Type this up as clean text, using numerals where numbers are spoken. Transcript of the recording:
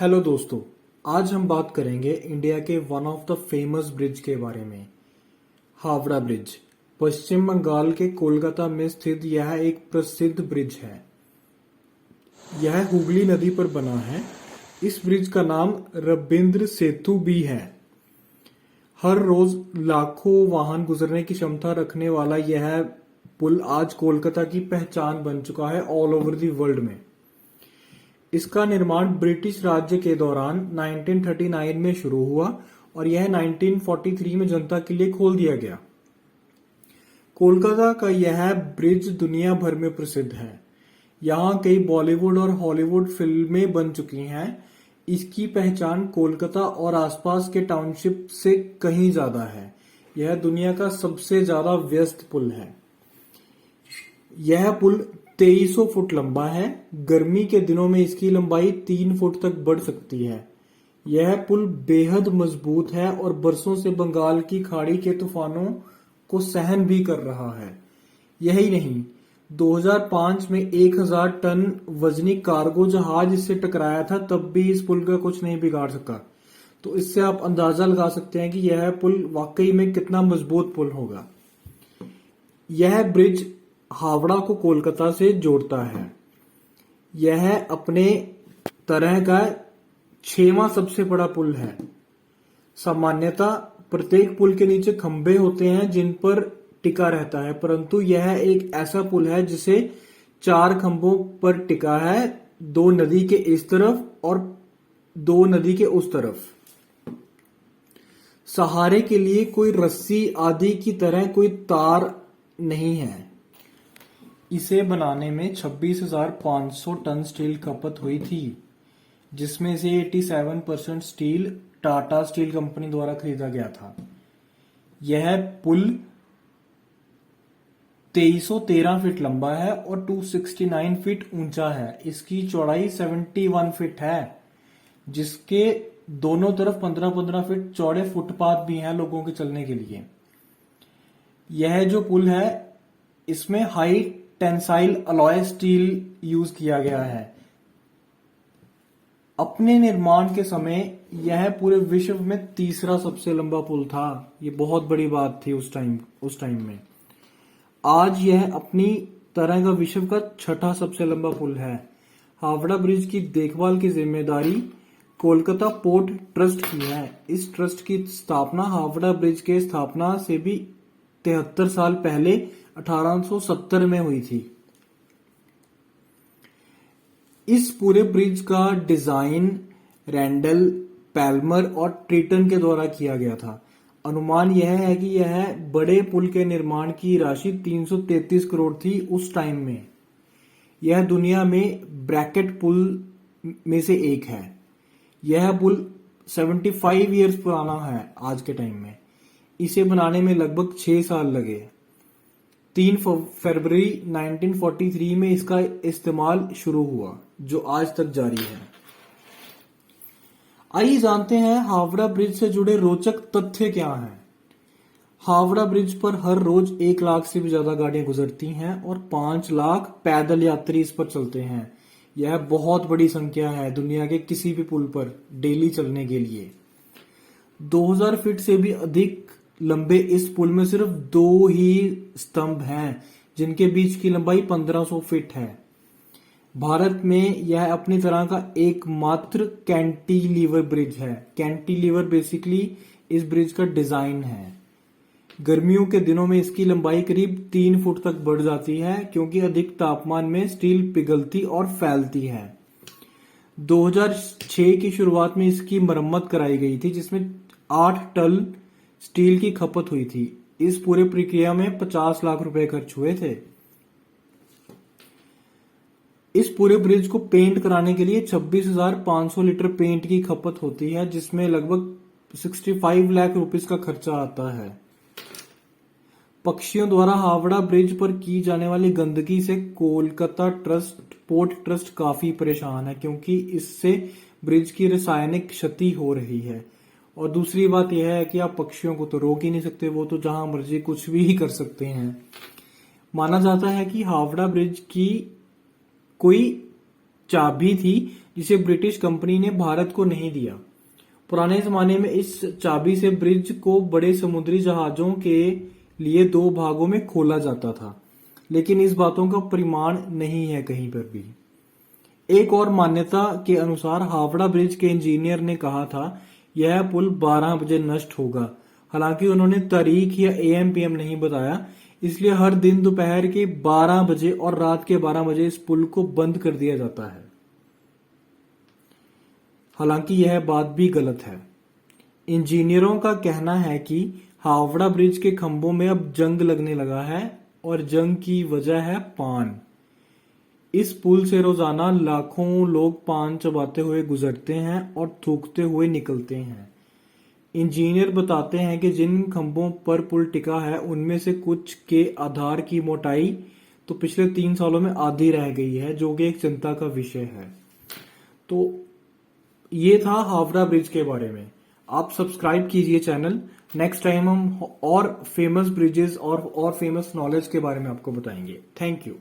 Hello दोस्तों। आज हम बात करेंगे इंडिया के one of the famous bridge के बारे में। हावड़ा ब्रिज पश्चिम बंगाल के कोलकाता में स्थित यह एक प्रसिद्ध ब्रिज है। यह हुगली नदी पर बना है। इस ब्रिज का नाम रविंद्र सेतु भी है। हर रोज लाखों वाहन गुजरने की क्षमता रखने वाला यह पुल आज कोलकाता की पहचान बन चुका है ऑल ओवर द वर्ल्ड में। इसका निर्माण ब्रिटिश राज्य के दौरान 1939 में शुरू हुआ और यह 1943 में जनता के लिए खोल दिया गया। कोलकाता का यह ब्रिज दुनिया भर में प्रसिद्ध है। यहाँ कई बॉलीवुड और हॉलीवुड फिल्में बन चुकी हैं। इसकी पहचान कोलकाता और आसपास के टाउनशिप से कहीं ज्यादा है। यह दुनिया का सबसे ज्यादा व्यस्त पुल है। यह पुल 2300 फुट लंबा है। गर्मी के दिनों में इसकी लंबाई 3 फुट तक बढ़ सकती है। यह पुल बेहद मजबूत है और बरसों से बंगाल की खाड़ी के तूफानों को सहन भी कर रहा है। यही नहीं, 2005 में 1000 टन वजनी कार्गो जहाज इससे टकराया था, तब भी इस पुल का कुछ नहीं बिगाड़ सका। तो इससे आप अंदाजा लगा सकते हैं कि यह पुल वाकई में कितना मजबूत पुल होगा। यह ब्रिज हावड़ा को कोलकाता से जोड़ता है। यह अपने तरह का 6वां सबसे बड़ा पुल है। सामान्यतः प्रत्येक पुल के नीचे खंभे होते हैं जिन पर टिका रहता है, परंतु यह एक ऐसा पुल है जिसे 4 खंभों पर टिका है, 2 नदी के इस तरफ और 2 नदी के उस तरफ। सहारे के लिए कोई रस्सी आदि की तरह कोई तार नहीं है। इसे बनाने में 26,500 टन स्टील खपत हुई थी, जिसमें से 87% स्टील टाटा स्टील कंपनी द्वारा खरीदा गया था। यह पुल 2313 फीट लंबा है और 269 फीट ऊंचा है। इसकी चौड़ाई 71 फीट है, जिसके दोनों तरफ 15-15 फीट चौड़े फुटपाथ भी हैं लोगों के चलने के लिए। यह जो पुल है, इसमें high tensile alloy steel use किया गया है। अपने निर्माण के समय यह पूरे विश्व में तीसरा सबसे लंबा पुल था। ये बहुत बड़ी बात थी उस टाइम में। आज यह अपनी तरह का विश्व का 6ठा सबसे लंबा पुल है। हावड़ा ब्रिज की देखभाल की जिम्मेदारी कोलकाता पोर्ट ट्रस्ट की है। इस ट्रस्ट की स्थापना हावड़ा ब्रिज के स्थापना से भी 73 साल पहले 1870 में हुई थी। इस पूरे ब्रिज का डिजाइन रैंडल, पैल्मर और ट्रीटन के द्वारा किया गया था। अनुमान यह है कि यह बड़े पुल के निर्माण की राशि 333 करोड़ थी उस टाइम में। यह दुनिया में ब्रैकेट पुल में से एक है। यह पुल 75 इयर्स पुराना है आज के टाइम में। इसे बनाने में लगभग 6 साल लगे। 3 फरवरी 1943 में इसका इस्तेमाल शुरू हुआ, जो आज तक जारी है। आइए जानते हैं हावड़ा ब्रिज से जुड़े रोचक तथ्य क्या हैं। हावड़ा ब्रिज पर हर रोज 1 लाख से भी ज्यादा गाड़ियां गुजरती हैं और 5 लाख पैदल यात्री इस पर चलते हैं। यह बहुत बड़ी संख्या है दुनिया के किसी भी पुल पर डेली चलने के लिए। 2000 फीट से भी अधिक लंबे इस पुल में सिर्फ 2 ही स्तंभ हैं, जिनके बीच की लंबाई 1500 फीट है। भारत में यह अपनी तरह का एकमात्र कैंटिलीवर ब्रिज है। कैंटिलीवर बेसिकली इस ब्रिज का डिजाइन है। गर्मियों के दिनों में इसकी लंबाई करीब 3 फुट तक बढ़ जाती है, क्योंकि अधिक तापमान में स्टील पिघलती और फैलती है। 2006 की शुरुआत में इसकी मरम्मत कराई गई थी, जिसमें 8 टन स्टील की खपत हुई थी। इस पूरे प्रक्रिया में 50 लाख रुपए खर्च हुए थे। इस पूरे ब्रिज को पेंट कराने के लिए 26,500 लीटर पेंट की खपत होती है, जिसमें लगभग 65 लाख रुपीस का खर्चा आता है। पक्षियों द्वारा हावड़ा ब्रिज पर की जाने वाली गंदगी से कोलकाता पोर्ट ट्रस्ट काफी परेशान है, क्योंकि इससे ब्रिज की रासायनिक क्षति हो रही है। और दूसरी बात यह है कि आप पक्षियों को तो रोक ही नहीं सकते, वो तो जहां मर्जी कुछ भी कर सकते हैं। माना जाता है कि हावड़ा ब्रिज की कोई चाबी थी जिसे ब्रिटिश कंपनी ने भारत को नहीं दिया। पुराने जमाने में इस चाबी से ब्रिज को बड़े समुद्री जहाजों के लिए 2 भागों में खोला जाता था, लेकिन इस बातों का प्रमाण नहीं है कहीं पर भी। एक और मान्यता के अनुसार हावड़ा ब्रिज के इंजीनियर ने कहा था यह पुल 12 बजे नष्ट होगा। हालांकि उन्होंने तारीख या AM PM नहीं बताया, इसलिए हर दिन दोपहर के 12 बजे और रात के 12 बजे इस पुल को बंद कर दिया जाता है। हालांकि यह बात भी गलत है। इंजीनियरों का कहना है कि हावड़ा ब्रिज के खंभों में अब जंग लगने लगा है और जंग की वजह है पान। इस पुल से रोजाना लाखों लोग पान चबाते हुए गुजरते हैं और थूकते हुए निकलते हैं। इंजीनियर बताते हैं कि जिन खंभों पर पुल टिका है उनमें से कुछ के आधार की मोटाई तो पिछले 3 सालों में आधी रह गई है, जो कि एक चिंता का विषय है। तो ये था हावड़ा ब्रिज के बारे में। आप सब्सक्राइब कीजिए चैनल। नेक्स्ट टाइम हम और फेमस ब्रिजेस और फेमस नॉलेज के बारे में आपको बताएंगे। Thank you.